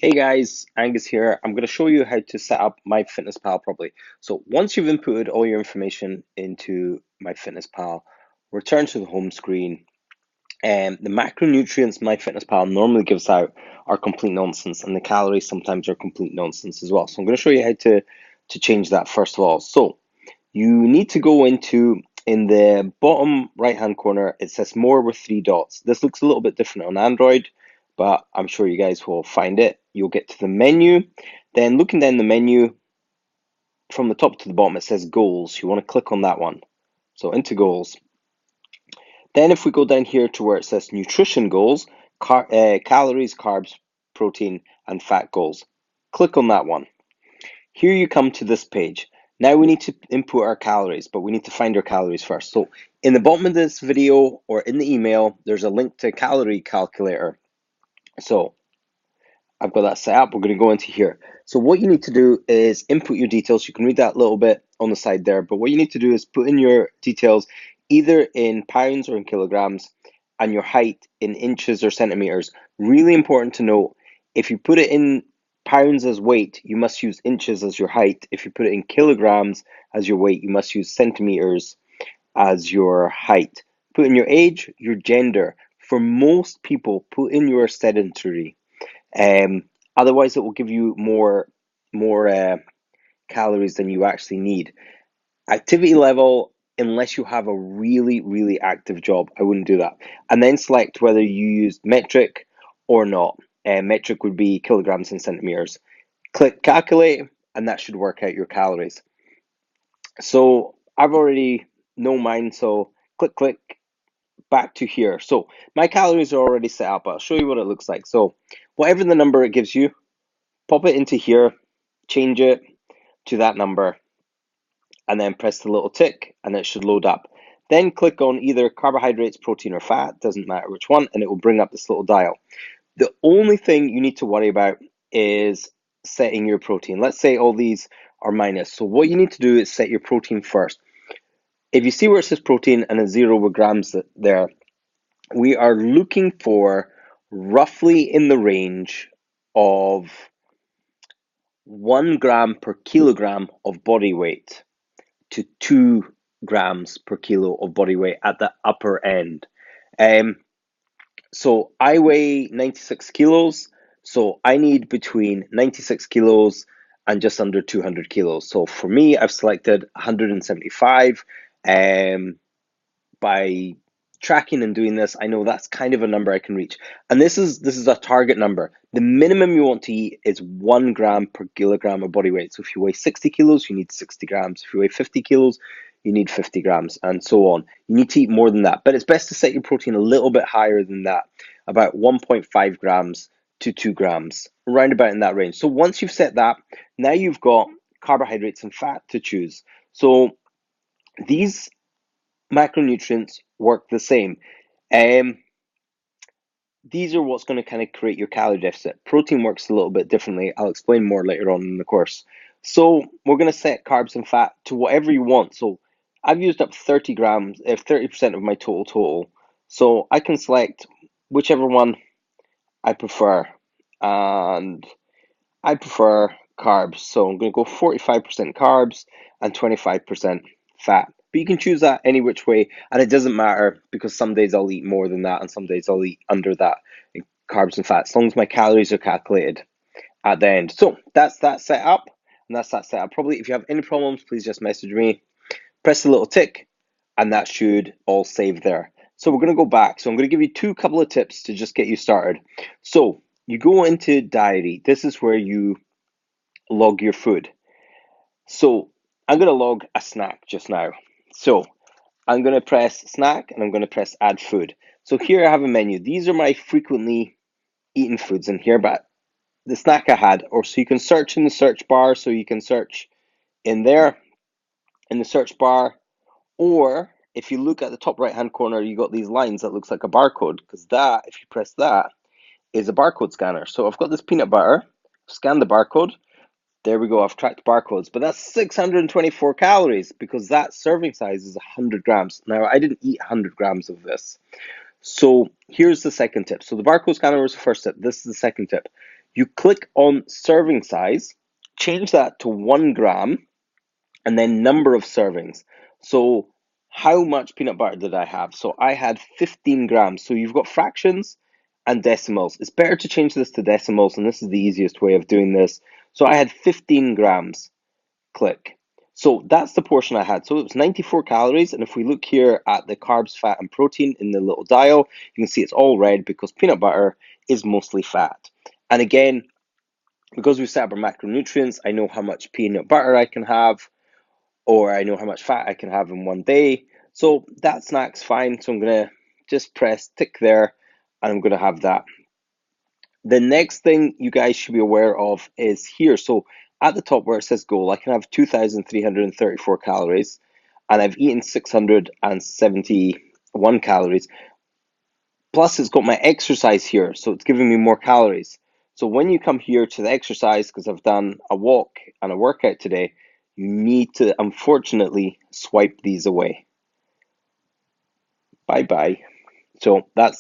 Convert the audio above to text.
Hey guys, Angus here. I'm going to show you how to set up Myfitnesspal properly. So once you've inputted all your information into Myfitnesspal, return to the home screen. And the macronutrients Myfitnesspal normally gives out are complete nonsense, and the calories sometimes are complete nonsense as well. So I'm going to show you how to change that first of all. So you need to go in the bottom right hand corner, it says more with three dots. This looks a little bit different on Android, but I'm sure you guys will find it. You'll get to the menu. Then looking down the menu from the top to the bottom, it says goals. You want to click on that one. So into goals. Then if we go down here to where it says nutrition goals, calories, carbs, protein, and fat goals. Click on that one. Here you come to this page. Now we need to input our calories, but we need to find our calories first. So in the bottom of this video or in the email, there's a link to a calorie calculator. So I've got that set up. We're going to go into here. So what you need to do is input your details. You can read that a little bit on the side there, but what you need to do is put in your details either in pounds or in kilograms and your height in inches or centimeters. Really important to note, if you put it in pounds as weight, you must use inches as your height. If you put it in kilograms as your weight, you must use centimeters as your height. Put in your age, your gender. For most people, put in your sedentary. Um, Otherwise, it will give you more calories than you actually need. Activity level, unless you have a really active job, I wouldn't do that. And then select whether you use metric or not. Metric would be kilograms and centimeters. Click calculate, and that should work out your calories. So I've already know mine, so click back to here. So my calories are already set up. I'll show you what it looks like. So whatever the number it gives you, pop it into here, change it to that number, and then press the little tick, and it should load up. Then click on either carbohydrates, protein, or fat, doesn't matter which one, and it will bring up this little dial. The only thing you need to worry about is setting your protein. Let's say all these are minus. So what you need to do is set your protein first. If you see where it says protein and a 0 with grams there, we are looking for roughly in the range of 1 gram per kilogram of body weight to 2 grams per kilo of body weight at the upper end. So I weigh 96 kilos, so I need between 96 kilos and just under 200 kilos. So for me, I've selected 175. By tracking and doing this, I know that's kind of a number I can reach. And this is a target number. The minimum you want to eat is 1 gram per kilogram of body weight. So if you weigh 60 kilos, you need 60 grams. If you weigh 50 kilos, you need 50 grams, and so on. You need to eat more than that. But it's best to set your protein a little bit higher than that, about 1.5 grams to 2 grams, around about in that range. So once you've set that, now you've got carbohydrates and fat to choose. So these macronutrients work the same. Um, these are what's going to kind of create your calorie deficit. Protein works a little bit differently. I'll explain more later on in the course. So we're going to set carbs and fat to whatever you want. So I've used up 30 grams, 30% of my total. So I can select whichever one I prefer. And I prefer carbs. So I'm going to go 45% carbs and 25% fat. But you can choose that any which way, and it doesn't matter because some days I'll eat more than that and some days I'll eat under that in carbs and fat, as long as my calories are calculated at the end. So that's that set up, and that's that set up. Probably if you have any problems, please just message me. Press the little tick, and that should all save there. So we're going to go back. So I'm going to give you couple of tips to just get you started. So you go into diary. This is where you log your food. So I'm going to log a snack just now. So I'm going to press snack and I'm going to press add food. So here I have a menu. These are my frequently eaten foods in here, but the snack I had, or so you can search in the search bar. So you can search in there in the search bar, or if you look at the top right hand corner, you got these lines that looks like a barcode, because that, if you press that, is a barcode scanner. So I've got this peanut butter, scan the barcode. There we go, I've tracked barcodes, but that's 624 calories because that serving size is 100 grams. Now, I didn't eat 100 grams of this. So here's the second tip. So the barcode scanner was the first tip. This is the second tip. You click on serving size, change that to 1 gram, and then number of servings. So how much peanut butter did I have? So I had 15 grams. So you've got fractions and decimals. It's better to change this to decimals, and this is the easiest way of doing this. So I had 15 grams. Click. So that's the portion I had. So it was 94 calories. And if we look here at the carbs, fat, and protein in the little dial, you can see it's all red because peanut butter is mostly fat. And again, because we set up our macronutrients, I know how much peanut butter I can have, or I know how much fat I can have in one day. So that snack's fine. So I'm going to just press tick there, and I'm going to have that. The next thing you guys should be aware of is here. So at the top where it says goal, I can have 2,334 calories, and I've eaten 671 calories. Plus, it's got my exercise here, so it's giving me more calories. So when you come here to the exercise, because I've done a walk and a workout today, you need to, unfortunately, swipe these away. Bye-bye. So that's